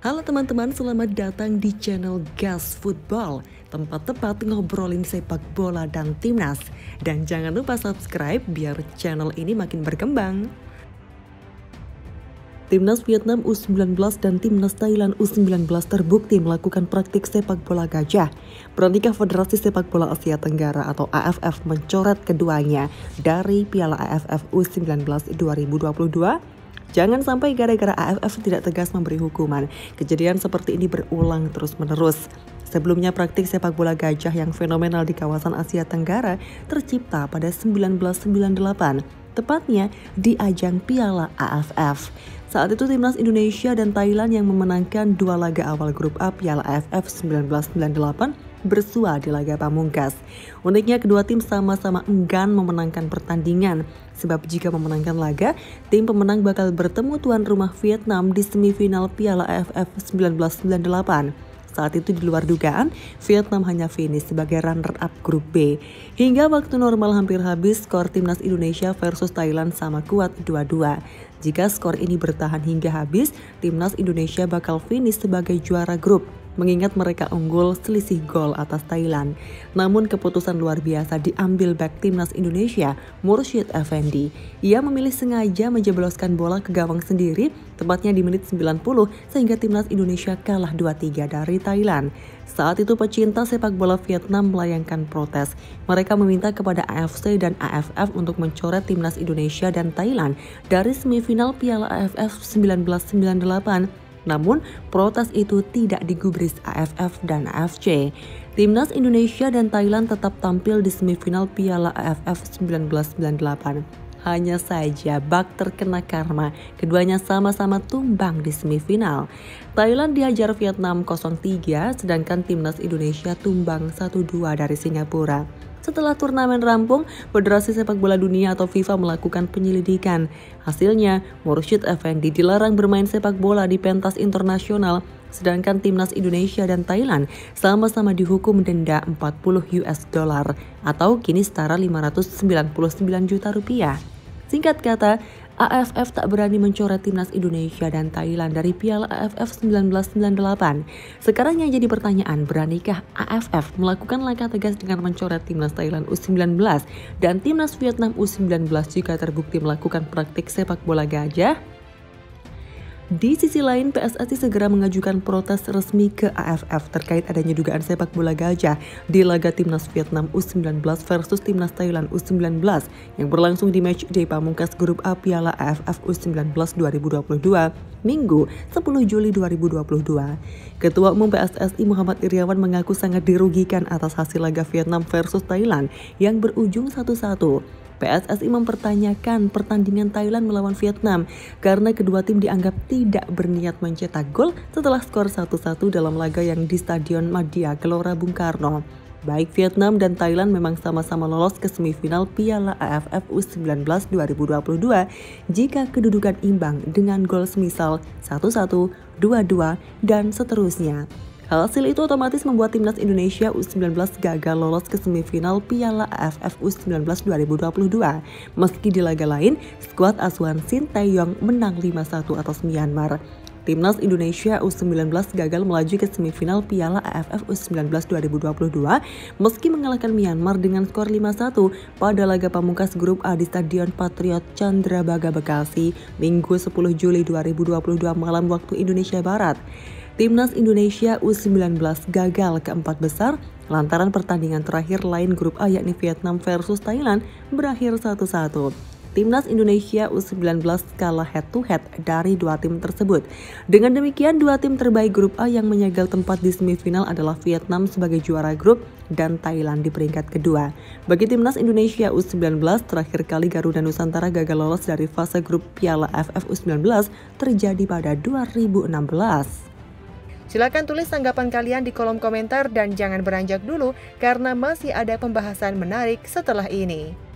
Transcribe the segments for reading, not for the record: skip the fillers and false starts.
Halo teman-teman, selamat datang di channel Gas Football, tempat tepat ngobrolin sepak bola dan timnas. Dan jangan lupa subscribe biar channel ini makin berkembang. Timnas Vietnam U19 dan Timnas Thailand U19 terbukti melakukan praktik sepak bola gajah. Pernikah Federasi Sepak Bola Asia Tenggara atau AFF mencoret keduanya dari Piala AFF U19 2022? Jangan sampai gara-gara AFF tidak tegas memberi hukuman, kejadian seperti ini berulang terus-menerus. Sebelumnya praktik sepak bola gajah yang fenomenal di kawasan Asia Tenggara tercipta pada 1998, tepatnya di ajang Piala AFF. Saat itu timnas Indonesia dan Thailand yang memenangkan dua laga awal grup A Piala AFF 1998 bersua di laga pamungkas. Uniknya kedua tim sama-sama enggan memenangkan pertandingan, sebab jika memenangkan laga, tim pemenang bakal bertemu tuan rumah Vietnam di semifinal Piala AFF 1998. Saat itu di luar dugaan, Vietnam hanya finish sebagai runner-up grup B. Hingga waktu normal hampir habis, skor timnas Indonesia versus Thailand sama kuat 2-2. Jika skor ini bertahan hingga habis, timnas Indonesia bakal finish sebagai juara grup, mengingat mereka unggul selisih gol atas Thailand. Namun keputusan luar biasa diambil bek timnas Indonesia, Mursyid Effendi. Ia memilih sengaja menjebloskan bola ke gawang sendiri, tepatnya di menit 90, sehingga timnas Indonesia kalah 2-3 dari Thailand. Saat itu pecinta sepak bola Vietnam melayangkan protes. Mereka meminta kepada AFC dan AFF untuk mencoret timnas Indonesia dan Thailand dari semifinal Piala AFF 1998. Namun, protes itu tidak digubris AFF dan AFC. Timnas Indonesia dan Thailand tetap tampil di semifinal Piala AFF 1998. Hanya saja bak terkena karma, keduanya sama-sama tumbang di semifinal. Thailand dihajar Vietnam 0-3, sedangkan timnas Indonesia tumbang 1-2 dari Singapura. Setelah turnamen rampung, Federasi Sepak Bola Dunia atau FIFA melakukan penyelidikan. Hasilnya, Mursyid Effendi dilarang bermain sepak bola di pentas internasional, sedangkan timnas Indonesia dan Thailand sama-sama dihukum denda 40 US dollar atau kini setara 599 juta rupiah. Singkat kata, AFF tak berani mencoret timnas Indonesia dan Thailand dari Piala AFF 1998. Sekarang yang jadi pertanyaan, beranikah AFF melakukan langkah tegas dengan mencoret timnas Thailand U19 dan timnas Vietnam U19 jika terbukti melakukan praktik sepak bola gajah? Di sisi lain, PSSI segera mengajukan protes resmi ke AFF terkait adanya dugaan sepak bola gajah di laga timnas Vietnam U19 versus timnas Thailand U19 yang berlangsung di matchday pamungkas grup A Piala AFF U19 2022, Minggu 10 Juli 2022. Ketua Umum PSSI Muhammad Iryawan mengaku sangat dirugikan atas hasil laga Vietnam versus Thailand yang berujung 1-1. PSSI mempertanyakan pertandingan Thailand melawan Vietnam karena kedua tim dianggap tidak berniat mencetak gol setelah skor 1-1 dalam laga yang di Stadion Madia Gelora Bung Karno. Baik Vietnam dan Thailand memang sama-sama lolos ke semifinal Piala AFF U19 2022 jika kedudukan imbang dengan gol semisal 1-1, 2-2, dan seterusnya. Hasil itu otomatis membuat timnas Indonesia U19 gagal lolos ke semifinal Piala AFF U19 2022. Meski di laga lain, skuad asuhan Shin Tae-yong menang 5-1 atas Myanmar. Timnas Indonesia U19 gagal melaju ke semifinal Piala AFF U19 2022 meski mengalahkan Myanmar dengan skor 5-1 pada laga pamungkas grup A di Stadion Patriot Candrabaga Bekasi, Minggu 10 Juli 2022 malam waktu Indonesia Barat. Timnas Indonesia U19 gagal keempat besar lantaran pertandingan terakhir lain grup A yakni Vietnam versus Thailand berakhir 1-1. Timnas Indonesia U19 kalah head-to-head dari dua tim tersebut. Dengan demikian, dua tim terbaik grup A yang menyegel tempat di semifinal adalah Vietnam sebagai juara grup dan Thailand di peringkat kedua. Bagi Timnas Indonesia U19, terakhir kali Garuda Nusantara gagal lolos dari fase grup Piala AFF U19 terjadi pada 2016. Silakan tulis tanggapan kalian di kolom komentar dan jangan beranjak dulu karena masih ada pembahasan menarik setelah ini.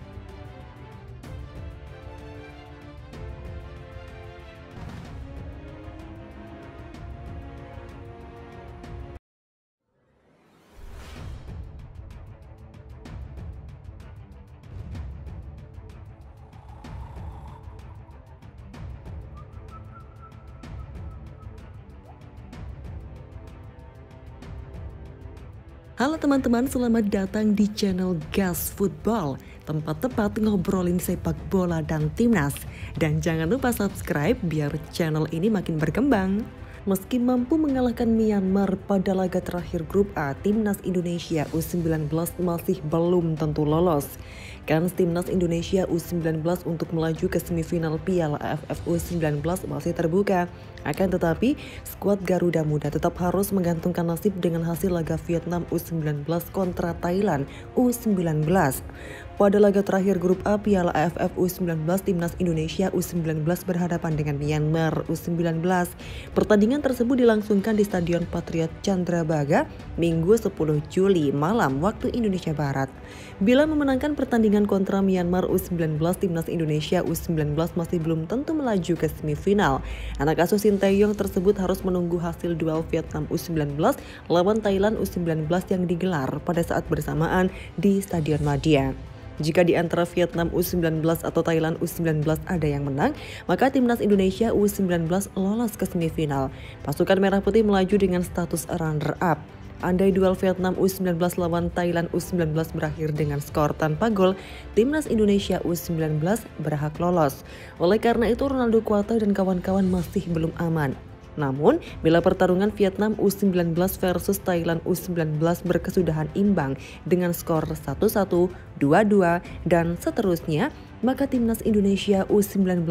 Halo teman-teman, selamat datang di channel Gas Football, tempat tepat ngobrolin sepak bola dan timnas. Dan jangan lupa subscribe biar channel ini makin berkembang. Meski mampu mengalahkan Myanmar pada laga terakhir grup A, timnas Indonesia U19 masih belum tentu lolos. Kans timnas Indonesia U19 untuk melaju ke semifinal Piala AFF U19 masih terbuka. Akan tetapi, skuad Garuda Muda tetap harus menggantungkan nasib dengan hasil laga Vietnam U19 kontra Thailand U19. Pada laga terakhir grup A Piala AFF U19, timnas Indonesia U19 berhadapan dengan Myanmar U19. Pertandingan tersebut dilangsungkan di Stadion Patriot Candrabaga Minggu 10 Juli malam waktu Indonesia Barat. Bila memenangkan pertandingan kontra Myanmar U19, timnas Indonesia U19 masih belum tentu melaju ke semifinal. Anak asuh Sinteyong tersebut harus menunggu hasil duel Vietnam U19 lawan Thailand U19 yang digelar pada saat bersamaan di Stadion Madia. Jika di antara Vietnam U19 atau Thailand U19 ada yang menang, maka timnas Indonesia U19 lolos ke semifinal. Pasukan Merah Putih melaju dengan status runner-up. Andai duel Vietnam U19 lawan Thailand U19 berakhir dengan skor tanpa gol, timnas Indonesia U19 berhak lolos. Oleh karena itu, Ronaldo Kuate dan kawan-kawan masih belum aman. Namun, bila pertarungan Vietnam U19 versus Thailand U19 berkesudahan imbang dengan skor 1-1, 2-2, dan seterusnya, maka timnas Indonesia U19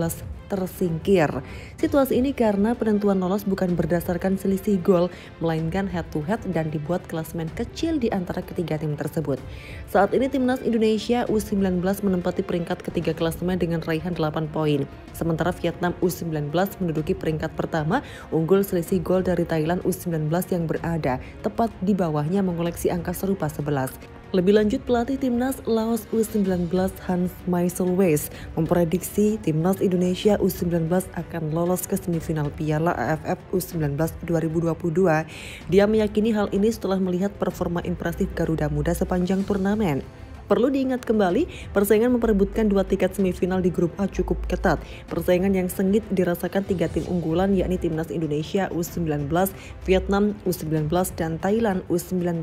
tersingkir. Situasi ini karena penentuan lolos bukan berdasarkan selisih gol, melainkan head-to-head dan dibuat klasemen kecil di antara ketiga tim tersebut. Saat ini timnas Indonesia U19 menempati peringkat ketiga klasemen dengan raihan 8 poin. Sementara Vietnam U19 menduduki peringkat pertama, unggul selisih gol dari Thailand U19 yang berada tepat di bawahnya mengoleksi angka serupa 11. Lebih lanjut, pelatih timnas Laos U19 Hans Meisselwes memprediksi timnas Indonesia U19 akan lolos ke semifinal Piala AFF U19 2022. Dia meyakini hal ini setelah melihat performa impresif Garuda Muda sepanjang turnamen. Perlu diingat kembali, persaingan memperebutkan 2 tiket semifinal di grup A cukup ketat. Persaingan yang sengit dirasakan 3 tim unggulan yakni timnas Indonesia U19, Vietnam U19, dan Thailand U19.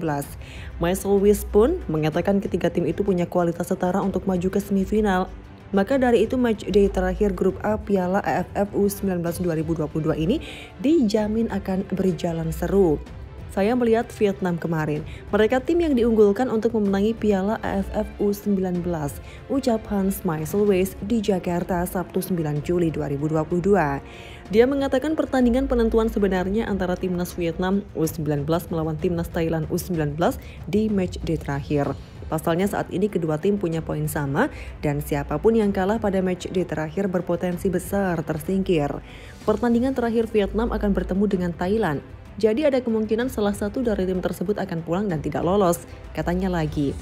Meisselwes pun mengatakan ketiga tim itu punya kualitas setara untuk maju ke semifinal. Maka dari itu match day terakhir grup A Piala AFF U19 2022 ini dijamin akan berjalan seru. Saya melihat Vietnam kemarin, mereka tim yang diunggulkan untuk memenangi Piala AFF U19, ucap Hans Meisselwes di Jakarta Sabtu 9 Juli 2022. Dia mengatakan pertandingan penentuan sebenarnya antara timnas Vietnam U19 melawan timnas Thailand U19 di match day terakhir. Pasalnya saat ini kedua tim punya poin sama dan siapapun yang kalah pada match day terakhir berpotensi besar tersingkir. Pertandingan terakhir Vietnam akan bertemu dengan Thailand. Jadi ada kemungkinan salah satu dari tim tersebut akan pulang dan tidak lolos, katanya lagi.